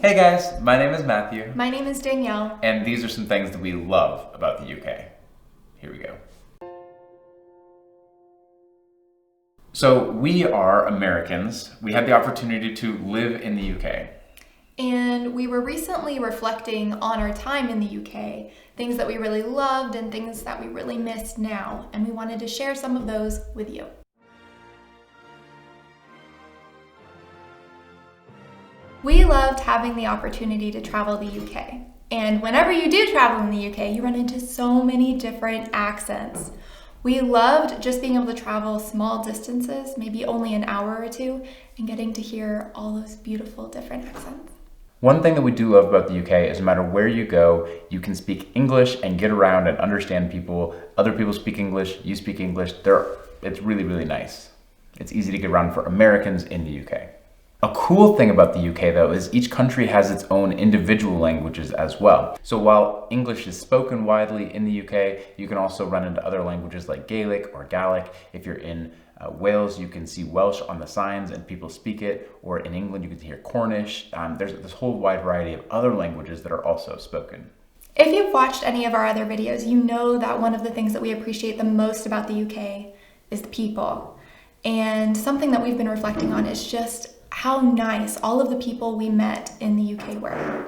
Hey guys, my name is Matthew. My name is Danielle. And these are some things that we love about the UK. Here we go. So we are Americans. We had the opportunity to live in the UK. And we were recently reflecting on our time in the UK, things that we really loved and things that we really missed now. And we wanted to share some of those with you. We loved having the opportunity to travel the UK. And whenever you do travel in the UK, you run into so many different accents. We loved just being able to travel small distances, maybe only an hour or two, and getting to hear all those beautiful different accents. One thing that we do love about the UK is no matter where you go, you can speak English and get around and understand people. Other people speak English, you speak English. It's really, really nice. It's easy to get around for Americans in the UK. A cool thing about the UK though is each country has its own individual languages as well. So while English is spoken widely in the UK, you can also run into other languages like Gaelic or Gaelic. If you're in Wales, you can see Welsh on the signs and people speak it, or in England you can hear Cornish. There's this whole wide variety of other languages that are also spoken. If you've watched any of our other videos, you know that one of the things that we appreciate the most about the UK is the people. And something that we've been reflecting on is just how nice all of the people we met in the UK were.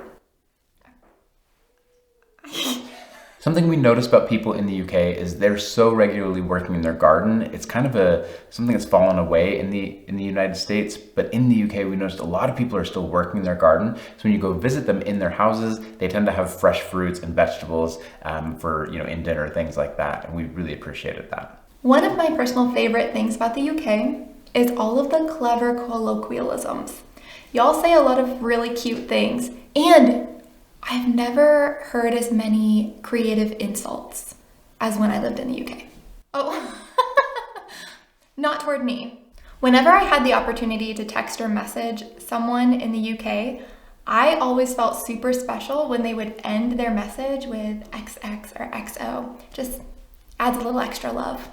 Something we notice about people in the UK is they're so regularly working in their garden. It's kind of something that's fallen away in the United States, but in the UK we noticed a lot of people are still working in their garden. So when you go visit them in their houses, they tend to have fresh fruits and vegetables for in dinner, things like that, and we really appreciated that. One of my personal favorite things about the UK is all of the clever colloquialisms. Y'all say a lot of really cute things, and I've never heard as many creative insults as when I lived in the UK. Oh, not toward me. Whenever I had the opportunity to text or message someone in the UK, I always felt super special when they would end their message with XX or XO. Just adds a little extra love.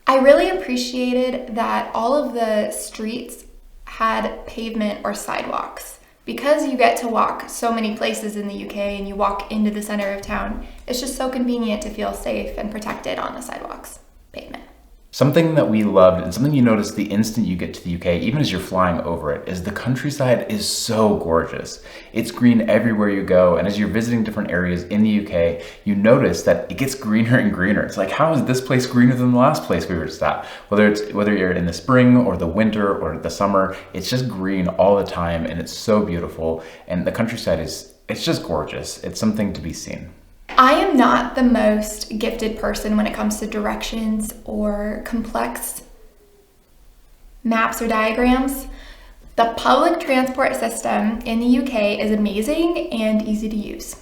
I really appreciated that all of the streets had pavement or sidewalks. Because you get to walk so many places in the UK and you walk into the center of town, it's just so convenient to feel safe and protected on the sidewalks, pavement. Something that we loved, and something you notice the instant you get to the UK, even as you're flying over it, is the countryside is so gorgeous. It's green everywhere you go, and as you're visiting different areas in the UK, you notice that it gets greener and greener. It's like, how is this place greener than the last place we were just at? Whether you're in the spring or the winter or the summer, it's just green all the time, and it's so beautiful. And the countryside it's just gorgeous. It's something to be seen. I am not the most gifted person when it comes to directions or complex maps or diagrams. The public transport system in the UK is amazing and easy to use.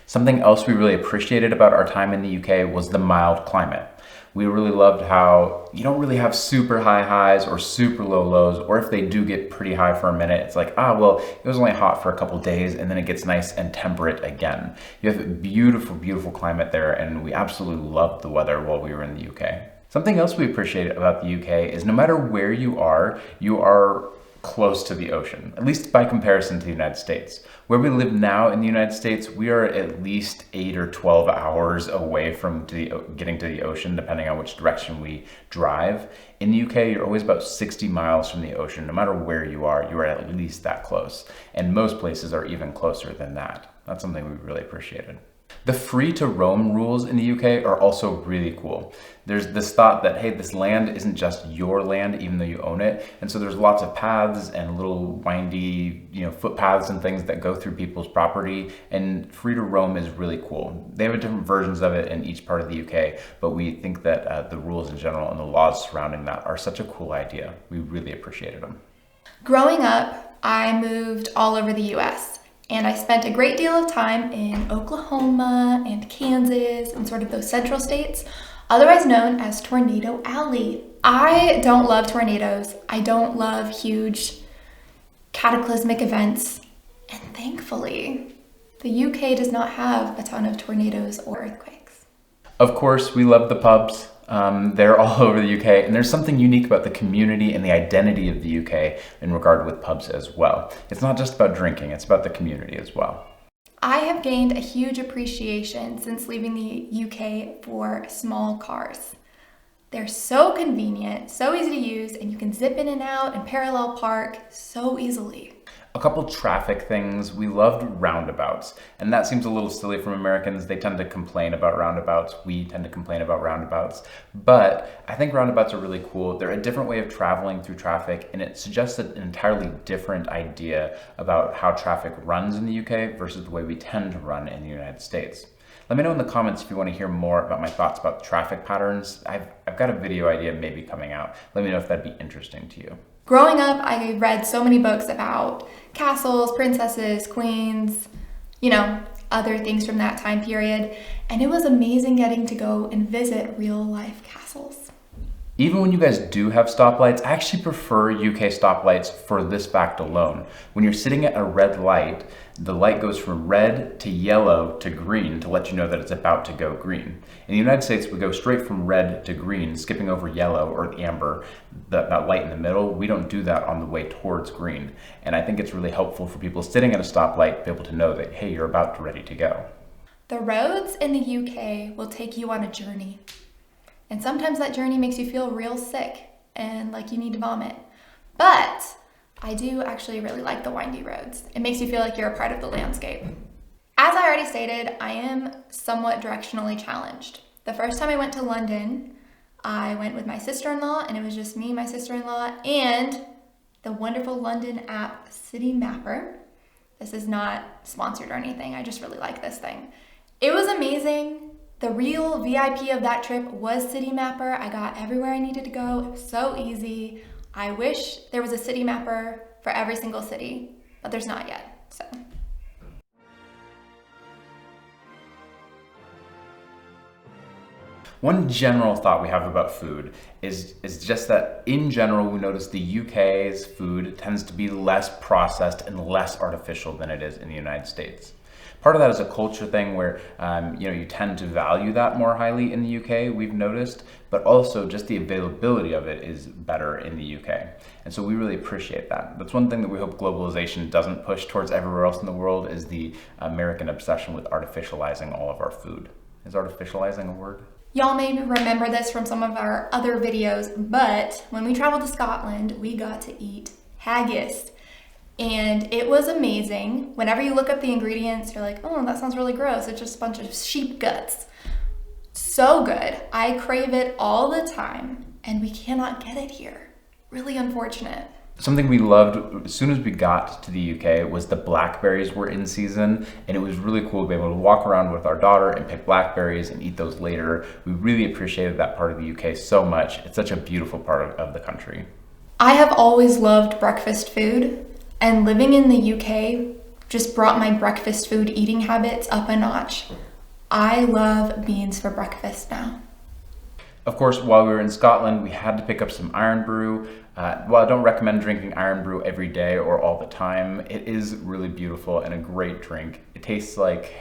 Something else we really appreciated about our time in the UK was the mild climate. We really loved how you don't really have super high highs or super low lows, or if they do get pretty high for a minute, it's like, well, it was only hot for a couple days and then it gets nice and temperate again. You have a beautiful, beautiful climate there, and we absolutely loved the weather while we were in the UK. Something else we appreciate about the UK is no matter where you are close to the ocean, at least by comparison to the United States. Where we live now in the United States, we are at least 8 or 12 hours away from getting to the ocean, depending on which direction we drive. In the UK, you're always about 60 miles from the ocean. No matter where you are at least that close. And most places are even closer than that. That's something we really appreciated. The free to roam rules in the UK are also really cool. There's this thought that, hey, this land isn't just your land, even though you own it. And so there's lots of paths and little windy, footpaths and things that go through people's property. And free to roam is really cool. They have different versions of it in each part of the UK, but we think that the rules in general and the laws surrounding that are such a cool idea. We really appreciated them. Growing up, I moved all over the US. And I spent a great deal of time in Oklahoma and Kansas and sort of those central states, otherwise known as Tornado Alley. I don't love tornadoes. I don't love huge cataclysmic events. And thankfully, the UK does not have a ton of tornadoes or earthquakes. Of course, we love the pubs. They're all over the UK, and there's something unique about the community and the identity of the UK in regard with pubs as well. It's not just about drinking, it's about the community as well. I have gained a huge appreciation since leaving the UK for small cars. They're so convenient, so easy to use, and you can zip in and out and parallel park so easily. A couple traffic things. We loved roundabouts, and that seems a little silly from Americans. They tend to complain about roundabouts. We tend to complain about roundabouts, but I think roundabouts are really cool. They're a different way of traveling through traffic, and it suggests an entirely different idea about how traffic runs in the UK versus the way we tend to run in the United States. Let me know in the comments if you want to hear more about my thoughts about traffic patterns. I've got a video idea maybe coming out. Let me know if that'd be interesting to you. Growing up, I read so many books about castles, princesses, queens, other things from that time period, and it was amazing getting to go and visit real life castles. Even when you guys do have stoplights, I actually prefer UK stoplights for this fact alone. When you're sitting at a red light, the light goes from red to yellow to green to let you know that it's about to go green. In the United States, we go straight from red to green, skipping over yellow or amber, that light in the middle. We don't do that on the way towards green. And I think it's really helpful for people sitting at a stoplight to be able to know that, hey, you're about to ready to go. The roads in the UK will take you on a journey. And sometimes that journey makes you feel real sick and like you need to vomit. But I do actually really like the windy roads. It makes you feel like you're a part of the landscape. As I already stated, I am somewhat directionally challenged. The first time I went to London, I went with my sister-in-law, and it was just me, my sister-in-law, and the wonderful London app City Mapper. This is not sponsored or anything. I just really like this thing. It was amazing. The real VIP of that trip was City Mapper. I got everywhere I needed to go. It was so easy. I wish there was a City Mapper for every single city, but there's not yet, so. One general thought we have about food is just that in general, we notice the UK's food tends to be less processed and less artificial than it is in the United States. Part of that is a culture thing where you tend to value that more highly in the UK, we've noticed, but also just the availability of it is better in the UK. And so we really appreciate that. That's one thing that we hope globalization doesn't push towards everywhere else in the world, is the American obsession with artificializing all of our food. Is artificializing a word? Y'all may remember this from some of our other videos, but when we traveled to Scotland, we got to eat haggis. And it was amazing. Whenever you look up the ingredients, you're like, oh, that sounds really gross. It's just a bunch of sheep guts. So good. I crave it all the time, and we cannot get it here. Really unfortunate. Something we loved as soon as we got to the UK was the blackberries were in season, and it was really cool to be able to walk around with our daughter and pick blackberries and eat those later. We really appreciated that part of the UK so much. It's such a beautiful part of the country. I have always loved breakfast food. And living in the UK just brought my breakfast food eating habits up a notch. I love beans for breakfast now. Of course, while we were in Scotland, we had to pick up some iron brew. While I don't recommend drinking iron brew every day or all the time, it is really beautiful and a great drink. It tastes like,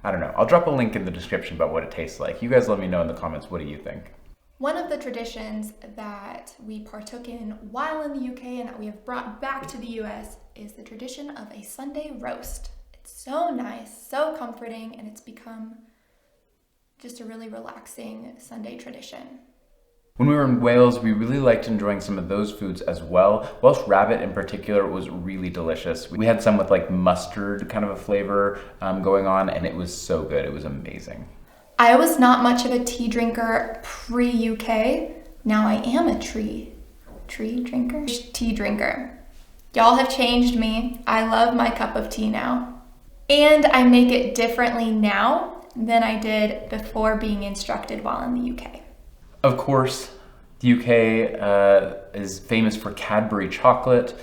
I don't know. I'll drop a link in the description about what it tastes like. You guys let me know in the comments, what do you think? One of the traditions that we partook in while in the UK and that we have brought back to the US is the tradition of a Sunday roast. It's so nice, so comforting, and it's become just a really relaxing Sunday tradition. When we were in Wales, we really liked enjoying some of those foods as well. Welsh rabbit in particular was really delicious. We had some with like mustard kind of a flavor going on, and it was so good. It was amazing. I was not much of a tea drinker pre-UK. Now I am a tea drinker. Y'all have changed me. I love my cup of tea now. And I make it differently now than I did before being instructed while in the UK. Of course, the UK is famous for Cadbury chocolate.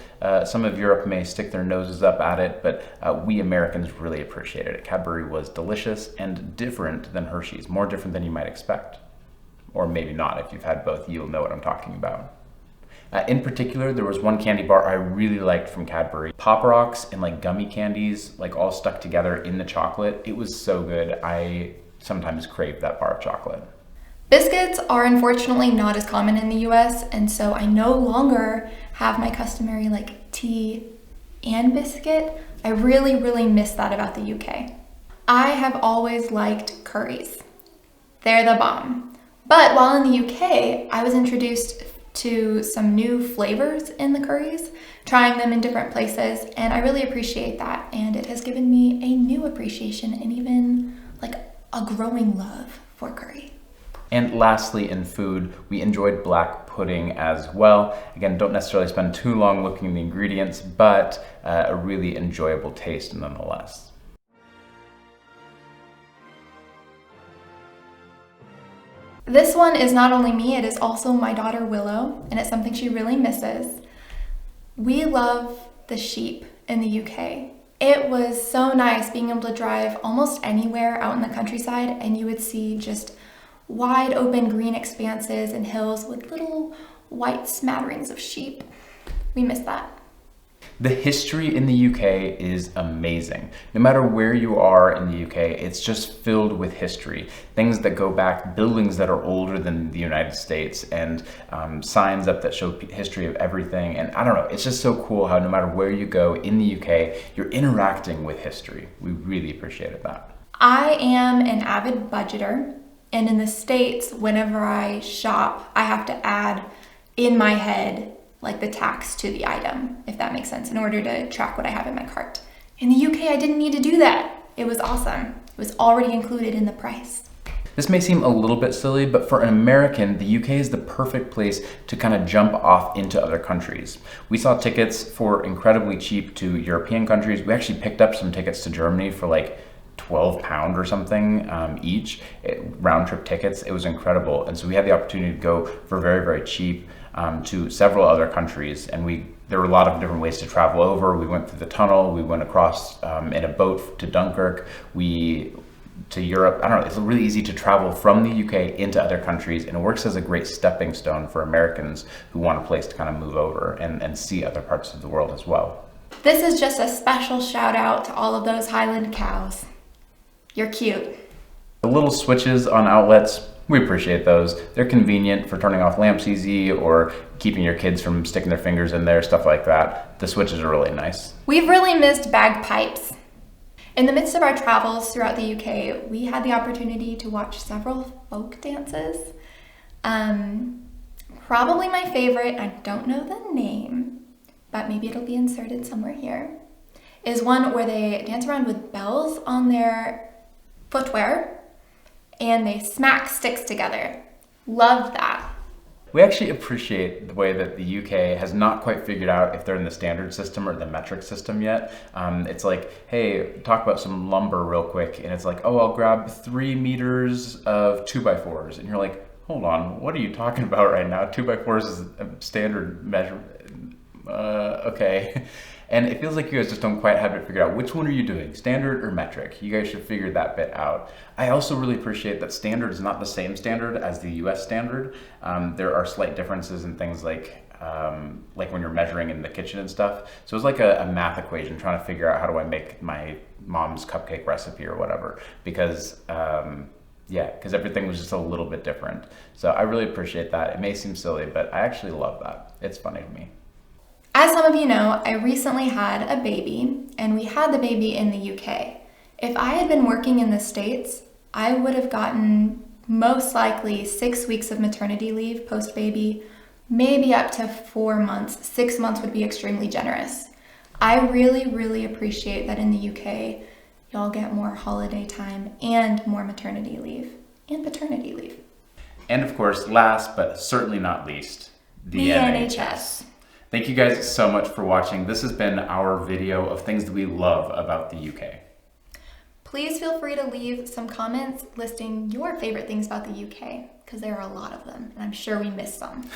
Some of Europe may stick their noses up at it, but we Americans really appreciated it. Cadbury was delicious and different than Hershey's, more different than you might expect. Or maybe not. If you've had both, you'll know what I'm talking about. In particular, there was one candy bar I really liked from Cadbury. Pop Rocks and like gummy candies, like all stuck together in the chocolate. It was so good. I sometimes crave that bar of chocolate. Biscuits are unfortunately not as common in the US, and so I no longer have my customary like tea and biscuit. I really, really miss that about the UK. I have always liked curries. They're the bomb. But while in the UK, I was introduced to some new flavors in the curries, trying them in different places, and I really appreciate that. And it has given me a new appreciation and even like a growing love for curry. And lastly, in food, we enjoyed black pudding as well. Again, don't necessarily spend too long looking at the ingredients, but a really enjoyable taste nonetheless. This one is not only me, it is also my daughter Willow, and it's something she really misses. We love the sheep in the UK. It was so nice being able to drive almost anywhere out in the countryside and you would see just wide open green expanses and hills with little white smatterings of sheep. We miss that. The history in the UK is amazing. No matter where you are in the UK, it's just filled with history. Things that go back, buildings that are older than the United States, and signs up that show history of everything. And I don't know, it's just so cool how no matter where you go in the UK, you're interacting with history. We really appreciated that. I am an avid budgeter, and in the States, whenever I shop, I have to add in my head like the tax to the item, if that makes sense, in order to track what I have in my cart. In the UK, I didn't need to do that. It was awesome. It was already included in the price. This may seem a little bit silly, but for an American, the UK is the perfect place to kind of jump off into other countries. We saw tickets for incredibly cheap to European countries. We actually picked up some tickets to Germany for like £12 or something each, round trip tickets. It was incredible. And so we had the opportunity to go for very, very cheap to several other countries, and there were a lot of different ways to travel over. We went through the tunnel, we went across in a boat to Dunkirk, to Europe. I don't know, it's really easy to travel from the UK into other countries, and it works as a great stepping stone for Americans who want a place to kind of move over and see other parts of the world as well. This is just a special shout out to all of those Highland cows. You're cute. The little switches on outlets, we appreciate those. They're convenient for turning off lamps easy or keeping your kids from sticking their fingers in there, stuff like that. The switches are really nice. We've really missed bagpipes. In the midst of our travels throughout the UK, we had the opportunity to watch several folk dances. Probably my favorite, I don't know the name, but maybe it'll be inserted somewhere here, is one where they dance around with bells on their footwear and they smack sticks together. Love that. We actually appreciate the way that the UK has not quite figured out if they're in the standard system or the metric system yet. It's like, hey, talk about some lumber real quick. And it's like, oh, I'll grab 3 meters of 2x4s. And you're like, hold on, what are you talking about right now? 2x4s is a standard measure. Okay. And it feels like you guys just don't quite have it figured out. Which one are you doing, standard or metric? You guys should figure that bit out. I also really appreciate that standard is not the same standard as the US standard. There are slight differences in things like when you're measuring in the kitchen and stuff. So it's like a math equation, trying to figure out how do I make my mom's cupcake recipe or whatever, because because everything was just a little bit different. So I really appreciate that. It may seem silly, but I actually love that. It's funny to me. As some of you know, I recently had a baby, and we had the baby in the UK. If I had been working in the States, I would have gotten most likely 6 weeks of maternity leave post-baby, maybe up to 4 months. 6 months would be extremely generous. I really, really appreciate that in the UK, y'all get more holiday time and more maternity leave and paternity leave. And of course, last but certainly not least, the NHS. Thank you guys so much for watching. This has been our video of things that we love about the UK. Please feel free to leave some comments listing your favorite things about the UK, because there are a lot of them, and I'm sure we missed some.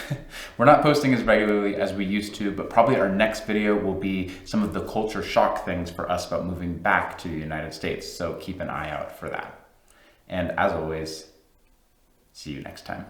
We're not posting as regularly as we used to, but probably our next video will be some of the culture shock things for us about moving back to the United States, so keep an eye out for that. And as always, see you next time.